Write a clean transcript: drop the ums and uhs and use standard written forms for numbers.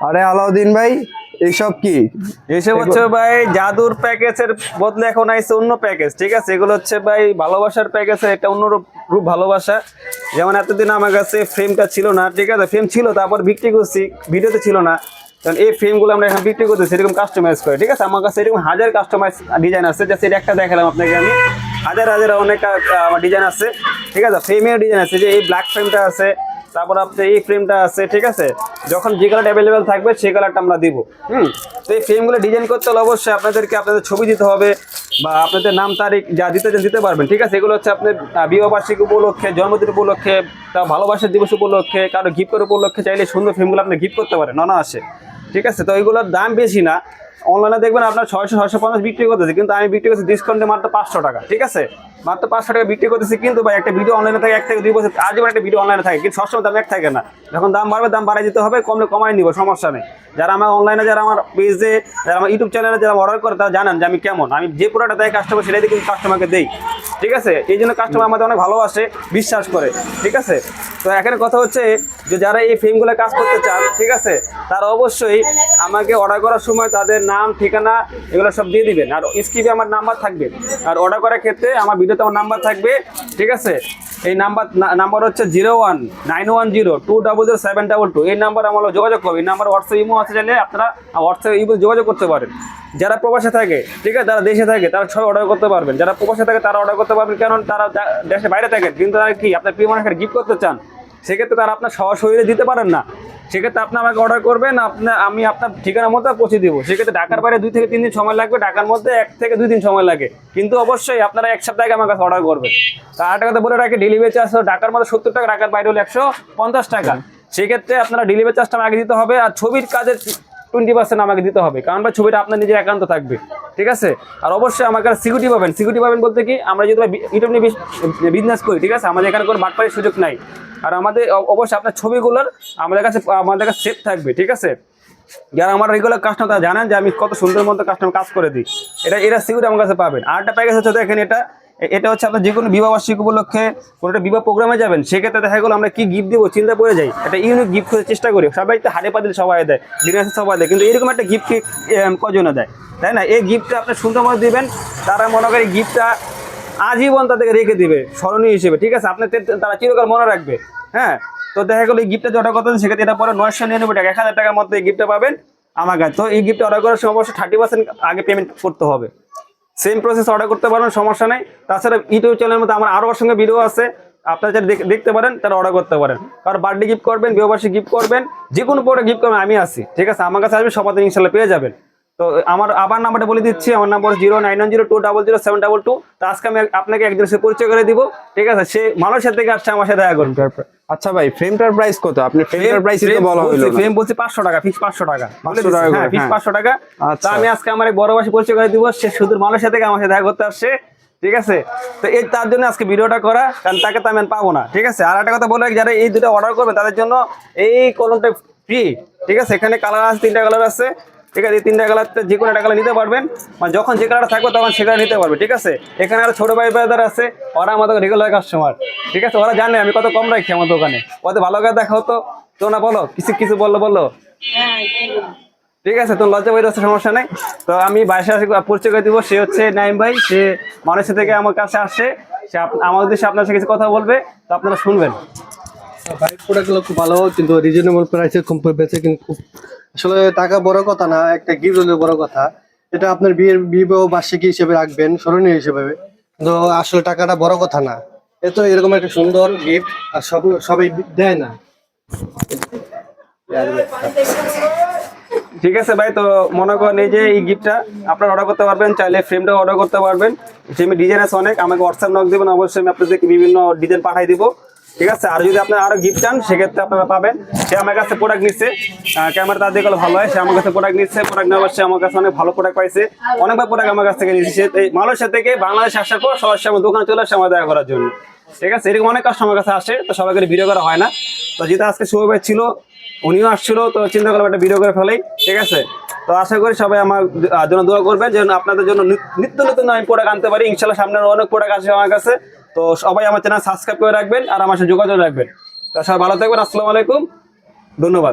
আরে আলাউদ্দিন ভাই, এইসব কি? এসব হচ্ছে ভাই জাদুর প্যাকেজের বদলে এখন আইছে অন্য প্যাকেজ। ঠিক আছে, এগুলো হচ্ছে ভাই ভালোবাসার প্যাকেজ, এটা অন্য রূপ ভালোবাসা। যেমন এতদিন আমার কাছে ফ্রেমটা ছিল না, ঠিক আছে, ফ্রেম ছিল তারপর বিক্রি করছি, ভিডিওতে ছিল না, কারণ এই ফ্রেমগুলো আমরা এখন বিক্রি করতেছি এরকম কাস্টমাইজ করে। ঠিক আছে, আমার কাছে এরকম হাজার কাস্টমাইজ ডিজাইন আছে, জাস্ট এটা একটা দেখালাম আপনাকে আমি, হাজার হাজার অনেক আমার ডিজাইন আছে। ঠিক আছে, ফ্রেমের ডিজাইন আছে, যে এই ব্ল্যাক ফ্রেমটা আছে, তারপর আপনার এই ফ্রেমটা আছে। ঠিক আছে, যখন যে কালার অ্যাভেলেবেল থাকবে সেই কালারটা আমরা দিব। তো এই ফ্রেমগুলো ডিজাইন করতে হলে অবশ্যই আপনাদেরকে আপনাদের ছবি দিতে হবে, বা আপনাদের নাম তারিখ যা দিতে পারবেন। ঠিক আছে, এগুলো হচ্ছে আপনার বিবাহবার্ষিকী উপলক্ষে, জন্মদিন উপলক্ষে, তা ভালোবাসার দিবস উপলক্ষে, কারো গিফট করার উপলক্ষে চাইলে সুন্দর ফ্রেমগুলো আপনি গিফট করতে পারেন অনায়াসে। ঠিক আছে, তো এইগুলোর দাম বেশি না, অনলাইনে দেখবেন আপনার 600-650 বিক্রি করতেছে, কিন্তু আমি বিক্রি করছি ডিসকাউন্টে মাত্র 500 টাকা। ঠিক আছে, মাত্র 500 টাকা বিক্রি করতেছি। কিন্তু ভাই একটা ভিডিও অনলাইনে থাকে 1 থেকে 2 বছর, আজীবন একটা ভিডিও অনলাইনে থাকে, কিন্তু সবসময় দাম এক থাকে না। যখন দাম বাড়বে দাম বাড়াই দিতে হবে, কমলে কমাই নিব, সমস্যা নেই। যারা আমার অনলাইনে, যারা আমার পেজে, যারা আমার ইউটিউব চ্যানেলে যারা অর্ডার করে, তারা জানেন যে আমি কেমন, আমি যে প্রোডাক্টটা দেয় কাস্টমার সেটাই কিন্তু কাস্টমারকে দেই। ঠিক আছে, এই জন্য কাস্টমার আমাদের অনেক ভালোবাসে, বিশ্বাস করে। ঠিক আছে, তো এখানে কথা হচ্ছে যে যারা এই ফ্রেমগুলো কাজ করতে চান, ঠিক আছে, তারা অবশ্যই আমাকে অর্ডার করার সময় তাদের নাম, ঠিকানা এগুলো সব দিয়ে দিবেন, আর স্ক্রিনে আমার নাম্বার থাকবে। আর অর্ডার করার ক্ষেত্রে আমার ভিডিওতে আমার নাম্বার থাকবে। ঠিক আছে, এই নাম্বার হচ্ছে 01910202722। এই নাম্বার আমার যোগাযোগ করবে। এই নাম্বার হোয়াটসঅ্যাপ ইমো আছে, চাইলে আপনারা হোয়াটসঅ্যাপ ইমো যোগাযোগ করতে পারেন। যারা প্রবাসে থাকে, ঠিক আছে, যারা দেশে থাকে তারা সবাই অর্ডার করতে পারবেন। যারা প্রবাসে থাকে তারা অর্ডার করতে পারবেন, কারণ তারা দেশের বাইরে থাকেন, কিন্তু তারা কি আপনার প্রিয় মানুষকে গিফট করতে চান, সেক্ষেত্রে তারা আপনার সরাসরি দিতে পারেন না। সেক্ষেত্রে আপনি আমাকে অর্ডার করবেন, আমি আপনার ঠিকানার মধ্যে পৌঁছে দিব। সেক্ষেত্রে ঢাকার বাইরে 2 থেকে 3 দিন সময় লাগবে, ঢাকার মধ্যে 1 থেকে 2 দিন সময় লাগে, কিন্তু অবশ্যই আপনারা 1 সপ্তাহ আগে আমার কাছে অর্ডার করবেন। তা আর কথা বলে রাখি, ডেলিভারি চার্জ ঢাকার মধ্যে 70 টাকা, ঢাকার বাইরে হলে 150 টাকা। সেক্ষেত্রে আপনারা ডেলিভারি চার্জটা আগে দিতে হবে, আর ছবির কাজের 20% আমাকে দিতে হবে, কারণ ভাই ছবিটা আপনার নিজের একান্ত থাকবে। ঠিক আছে, আর অবশ্যই আমার কাছে সিকিউরিটি পাবেন। সিকিউরিটি পাবেন বলতে কি, আমরা যদি ইউটিউব নিয়ে বিজনেস করি, ঠিক আছে, আমাদের এখানে কোনো বাটপাড়ির সুযোগ নাই। আর আমাদের অবশ্যই আপনার ছবিগুলোর আমাদের কাছে সেফ থাকবে। ঠিক আছে, যারা আমার রেগুলার কাস্টমার তারা জানেন যে আমি কত সুন্দর মতো কাস্টমার কাজ করে দিই। এটা সিকিউরিটি আমার কাছে পাবেন। আর একটা প্যাকেজ হচ্ছে দেখেন, এটা হচ্ছে আপনার যে কোনো বিবাহবার্ষিকী উপলক্ষে কোনো একটা বিবাহ প্রোগ্রামে যাবেন, সেক্ষেত্রে দেখা গেলো আমরা কি গিফট দিব চিন্তা করে যাই, একটা ইউনিক গিফট খোঁজার চেষ্টা করি। সবাই তো হাড়ে পাতিল সবাই দেয়, ডিনার্সে সবাই দেয়, কিন্তু এরকম একটা গিফট কজনে দেয়, তাই না? এই গিফটটা আপনি সুন্দর মতো দিবেন, তারা মনে করে গিফটটা আজীবন তাদেরকে রেখে দিবে স্মরণীয় হিসেবে। ঠিক আছে, আপনি তারা চিরকাল মনে রাখবে। হ্যাঁ, তো দেখা গেলো এই গিফটটা অর্ডার করতে হবে, সেক্ষেত্রে এটা পরে 999 টাকা, 1000 টাকার মধ্যে এই গিফটটা পাবেন আমার কাছে। তো এই গিফট অর্ডার করার সময় অবশ্যই 30% আগে পেমেন্ট করতে হবে। সেম প্রসেস অর্ডার করতে পারবেন, সমস্যা নেই। তাছাড়া ইউটিউব চ্যানেলের মধ্যে আমার আরও সঙ্গে ভিডিও আছে, আপনারা যারা দেখতে পারেন তারা অর্ডার করতে পারেন। কারণ বার্থডে গিফট করবেন, বিবাহবার্ষিকী গিফট করবেন, যে কোনো প্রোডাক্ট গিফট করবেন, আমি আছি। ঠিক আছে, আমার কাছে আসবে, সবাই ইনশাল্লাহ পেয়ে যাবেন। তো আমার আবার নাম্বারটা বলে দিচ্ছি, আমার নাম্বার 09102000722। তো আজকে আমি আপনাকে একজনের সাথে পরিচয় করে দিব। ঠিক আছে, সে মালয়েশিয়া থেকে আসছে, আমার সাথে দেখা করুন। আচ্ছা ভাই, ফ্রেমটার প্রাইস কত? আপনি ফ্রেমটার প্রাইস তো বলা হলো না। ফ্রেম বলছি 500 টাকা, ফিক্স 500 টাকা। হ্যাঁ, ফিক্স 500 টাকা। তো আচ্ছা, আমি আজকে আমার এক বড় ভাই পরিচয় করে দিব, সে শুধু মালয়েশিয়া থেকে আমার সাথে দেখা করতে আসছে। ঠিক আছে, তো এই তার জন্য আজকে ভিডিওটা করা, কারণ তাকে তো আমি পাবো না। ঠিক আছে, আর একটা কথা বলে, যারা এই দুটো অর্ডার করবে তাদের জন্য এই কলমটা ফ্রি। ঠিক আছে, এখানে কালার আছে, 3টা কালার আছে। ঠিক আছে, এই 3টা কালারতে যে কোনো একটা কালার নিতে পারবেন, মানে যখন যে কালারটা থাকবে তখন সে কালার নিতে পারবে। ঠিক আছে, এখানে আরো ছোট ভাই ব্রাদার আছে, ওরা আমাদের রেগুলার কাস্টমার। ঠিক আছে, ওরা জানে আমি কত কম রাখি আমার দোকানে, কত ভালো করে দেখা হতো। তো না বলো, কিছু বললো। ঠিক আছে, তো লজ্জা বই আছে, সমস্যা নেই। তো আমি বাইশে পরিচয় করে দিব, সে হচ্ছে নাইম ভাই, সে মানুষের থেকে আমার কাছে আসে, সে আমার উদ্দেশ্যে আপনার সাথে কিছু কথা বলবে, তো আপনারা শুনবেন। ভাই প্রোডাক্টগুলো খুব ভালো, কিন্তু রিজনেবল প্রাইসে কম বেঁচে, কিন্তু আসলে টাকা বড় কথা না, একটা গিফট হলে বড় কথা। এটা আপনার বিবাহ বার্ষিকী হিসেবে রাখবেন, স্মরণীয় হিসেবে, কিন্তু আসলে টাকাটা বড় কথা না। এ তো এরকম একটা সুন্দর গিফট, আর সবাই দেয় না। ঠিক আছে ভাই, তো মনে করেন এই যে এই গিফটটা আপনারা অর্ডার করতে পারবেন, চাইলে ফ্রেমটাও অর্ডার করতে পারবেন। ফ্রেমে ডিজাইন আছে অনেক, আমাকে হোয়াটসঅ্যাপ নক দেবেন, অবশ্যই আমি আপনাদেরকে বিভিন্ন ডিজাইন পাঠাই দিব। ঠিক আছে, আর যদি আপনারা আরো গিফট চান, সেক্ষেত্রে আপনারা পাবেন। সে আমার কাছে প্রোডাক্ট নিচ্ছে, ক্যামেরা তার দিকে ভালো হয়, সে আমার কাছে প্রোডাক্ট নিচ্ছে, প্রোডাক্ট নেওয়ার সে আমার কাছে অনেক ভালো প্রোডাক্ট পাইছে, অনেকবার প্রোডাক্ট আমার কাছ থেকে নিচ্ছে। সে মালয়েশিয়া থেকে বাংলাদেশে আসার পর সরাসরি আমার দোকানে চলে আসে আমার দেখা করার জন্য। ঠিক আছে, এরকম অনেক কাস্টমার কাছে আসে, তো সবাইকে ভিডিও করা হয় না। তো যেটা আজকে শুভ ছিল, উনিও আসছিল, তো চিন্তা করলাম একটা ভিডিও করে ফেলাই। ঠিক আছে, তো আশা করি সবাই আমার জন্য দোয়া করবেন, যেন আপনাদের জন্য নিত্য নতুন আমি প্রোডাক্ট আনতে পারি। ইনশাল্লাহ সামনে অনেক প্রোডাক্ট আসবে আমার কাছে। তো সবাই আমার চ্যানেল সাবস্ক্রাইব করে রাখবেন, আর আমার সাথে যোগাযোগ রাখবেন। তো সবাই ভালো থাকবেন। আসসালামু আলাইকুম, ধন্যবাদ।